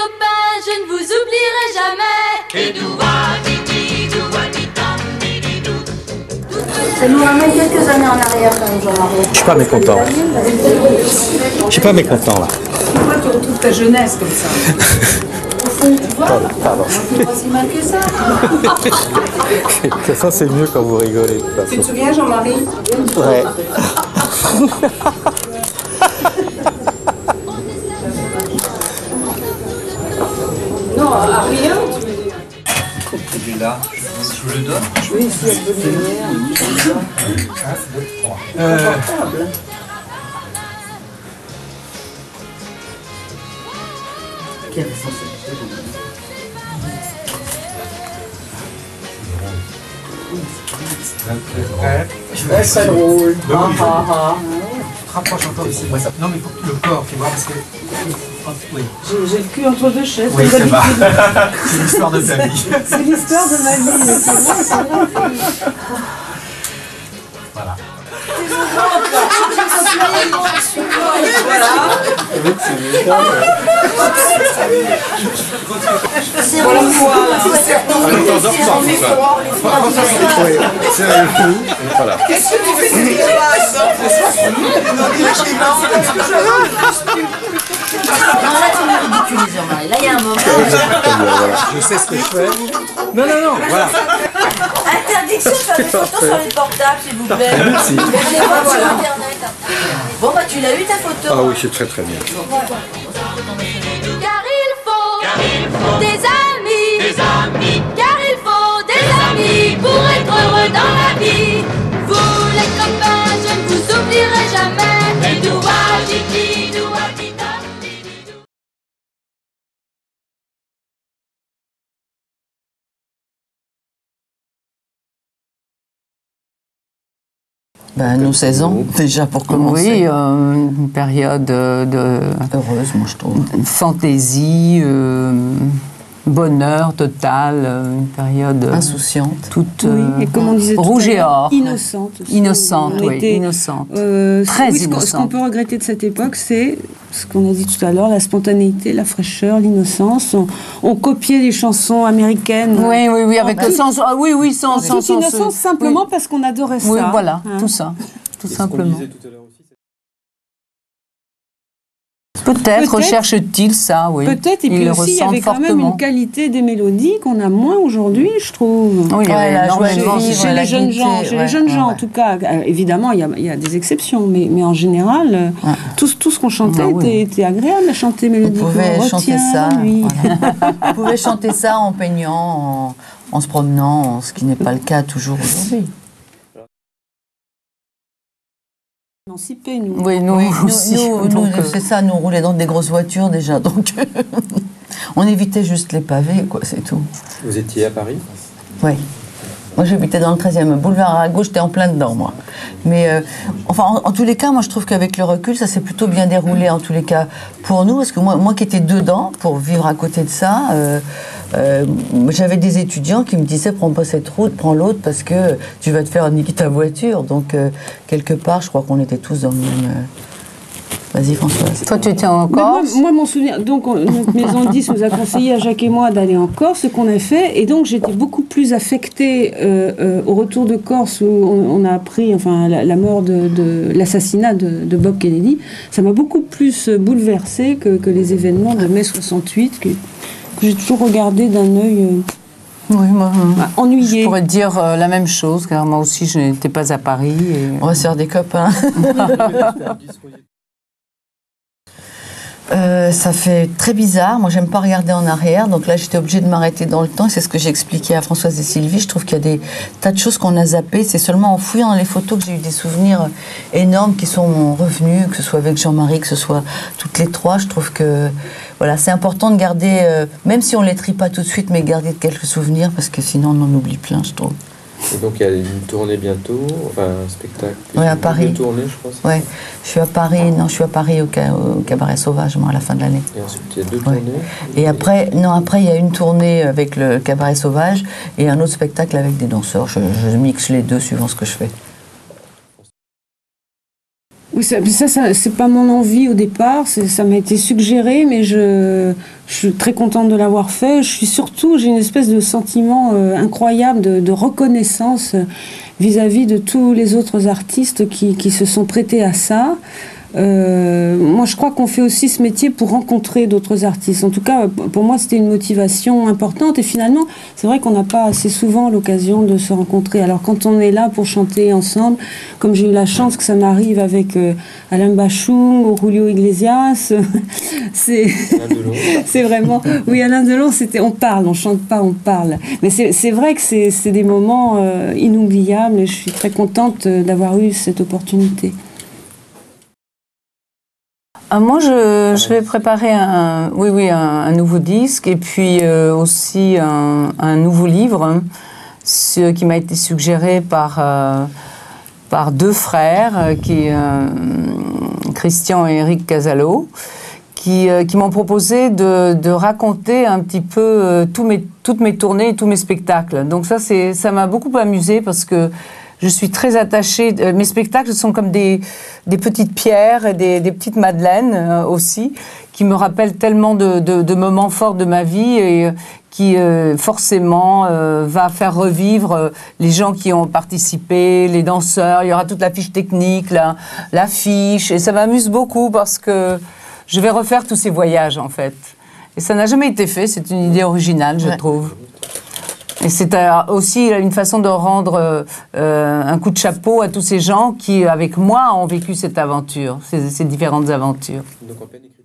copains, je ne vous oublierai jamais. Et Ça nous ramène quelques années en arrière quand même, Jean-Marie. Je suis pas mécontent. Je suis pas mécontent là. Pourquoi tu retrouves ta jeunesse comme ça? Au fond, tu vois, Pardon. c'est pas si mal que ça. Ça c'est mieux quand vous rigolez. Tu te souviens, Jean-Marie? Ouais. Non, à rien. Il est là, je vous le donne. Oui, ici, il y a de bonne lumière. Ouais, c'est drôle. Rapproche encore ici. Non, mais il faut que le corps, tu vois, parce que. Oui, J'ai le cul entre deux chaises. oui c'est pas. C'est l'histoire de ta vie. C'est l'histoire de ma vie. Mais c'est vrai, c'est vrai. Voilà. C'est voilà Voilà. Qu'est-ce que tu fais de Non, là, tu me ridiculises, Jean-Marie. Là, il y a un moment. Je sais ce que je fais. Non, non, non, voilà. Interdiction de faire des photos sur les portables, s'il vous plaît. Merci. Allez voir sur Internet. Bon, bah, tu l'as eu ta photo. Ah oui, c'est très très bien. car il faut des amis, car il faut des amis pour être heureux dans la vie. Vous les copains, je ne vous oublierai jamais. Et doua didi, doua dida, didi, dou. Ben, nos 16 ans, déjà, pour commencer. Oui, une période de Heureuse, moi, je trouve. fantaisie, bonheur total, une période Insouciante. toute Oui, et comme on disait tout rouge à et l'heure, or. innocente aussi. Innocente, On oui, était, innocente. Très Très Ce qu'on innocente. peut regretter de cette époque, c'est ce qu'on a dit tout à l'heure, la spontanéité, la fraîcheur, l'innocence. On copiait les chansons américaines. Oui, oui, oui, avec Bah, le sens. Ah, oui, oui, sans. En toute innocence, simplement oui. parce qu'on adorait ça. Oui, voilà, Hein. tout ça, tout C'est ce qu'on simplement. disait tout à l'heure aussi. Peut-être recherche-t-il ça, oui. Peut-être, et Ils puis le aussi, il y ressentent avait quand même fortement. une qualité des mélodies qu'on a moins aujourd'hui, je trouve. Oui, il y avait la joie de énormément. vivre, Chez la les jeunes gaieté, gens, chez ouais, les jeunes gens ouais. en tout cas, évidemment il y a des exceptions, mais en général, tout ce qu'on chantait Ah oui. était agréable à chanter Vous mélodiquement. pouvez chanter ça. Oui. Voilà. Vous pouvez chanter ça en peignant, en se promenant, ce qui n'est pas le cas toujours aujourd'hui. Émancipés, nous. Oui, nous Oui, aussi. nous, donc, c'est ça, nous on roulait dans des grosses voitures déjà, donc on évitait juste les pavés, quoi, c'est tout. Vous étiez à Paris? Oui. Moi, j'habitais dans le 13e boulevard à gauche, j'étais en plein dedans, moi. Mais, enfin, en tous les cas, moi, je trouve qu'avec le recul, ça s'est plutôt bien déroulé, en tous les cas, pour nous. Parce que moi qui étais dedans, pour vivre à côté de ça, j'avais des étudiants qui me disaient, prends pas cette route, prends l'autre, parce que tu vas te faire niquer ta voiture. Donc, quelque part, je crois qu'on était tous dans le même... Vas-y, Françoise. Toi, tu étais en Mais Corse. moi, mon souvenir, donc notre maison de 10 nous a conseillé à Jacques et moi d'aller en Corse, ce qu'on a fait, et donc j'étais beaucoup plus affectée au retour de Corse où on a appris, enfin, la mort de l'assassinat de Bob Kennedy. Ça m'a beaucoup plus bouleversée que les événements de mai 68 que j'ai toujours regardé d'un œil Oui, moi, ennuyé. je pourrais te dire la même chose, car moi aussi, je n'étais pas à Paris. Et... On va se faire des copains. Ça fait très bizarre. Moi, j'aime pas regarder en arrière. Donc là, j'étais obligée de m'arrêter dans le temps. C'est ce que j'ai expliqué à Françoise et Sylvie. Je trouve qu'il y a des tas de choses qu'on a zappées. C'est seulement en fouillant dans les photos que j'ai eu des souvenirs énormes qui sont revenus, que ce soit avec Jean-Marie, que ce soit toutes les trois. Je trouve que voilà, c'est important de garder, même si on les trie pas tout de suite, mais garder quelques souvenirs parce que sinon on en oublie plein, je trouve. Et donc il y a une tournée bientôt, enfin un spectacle. Oui, à Paris. Une tournée, je pense. Ouais, je suis à Paris. Non, je suis à Paris au Cabaret Sauvage, moi, à la fin de l'année. Et ensuite il y a deux Ouais. tournées. Et après, il y a une tournée avec le Cabaret Sauvage et un autre spectacle avec des danseurs. Je mixe les deux suivant ce que je fais. Oui, ça c'est pas mon envie au départ, ça m'a été suggéré, mais je suis très contente de l'avoir fait. J'ai une espèce de sentiment incroyable de reconnaissance vis-à-vis de tous les autres artistes qui se sont prêtés à ça. Moi, je crois qu'on fait aussi ce métier pour rencontrer d'autres artistes. En tout cas, pour moi, c'était une motivation importante. Et finalement, c'est vrai qu'on n'a pas assez souvent l'occasion de se rencontrer. Alors, quand on est là pour chanter ensemble, comme j'ai eu la chance que ça m'arrive avec Alain Bachung ou Julio Iglesias, c'est vraiment... Oui, Alain Delon, on parle, on chante pas, on parle. Mais c'est vrai que c'est des moments inoubliables et je suis très contente d'avoir eu cette opportunité. Moi, je vais préparer un nouveau disque et puis aussi un nouveau livre, ce qui m'a été suggéré par deux frères, Christian et Eric Casalo, qui m'ont proposé de raconter un petit peu toutes mes tournées et tous mes spectacles. Donc ça m'a beaucoup amusée parce que je suis très attachée. Mes spectacles sont comme des petites pierres et des petites madeleines aussi, qui me rappellent tellement de moments forts de ma vie et qui forcément va faire revivre les gens qui ont participé, les danseurs. Il y aura toute la fiche technique, l'affiche. Et ça m'amuse beaucoup parce que je vais refaire tous ces voyages en fait. Et ça n'a jamais été fait. C'est une idée originale, je trouve. Et c'est aussi une façon de rendre un coup de chapeau à tous ces gens qui, avec moi, ont vécu cette aventure, ces différentes aventures. Donc, en pleine écriture.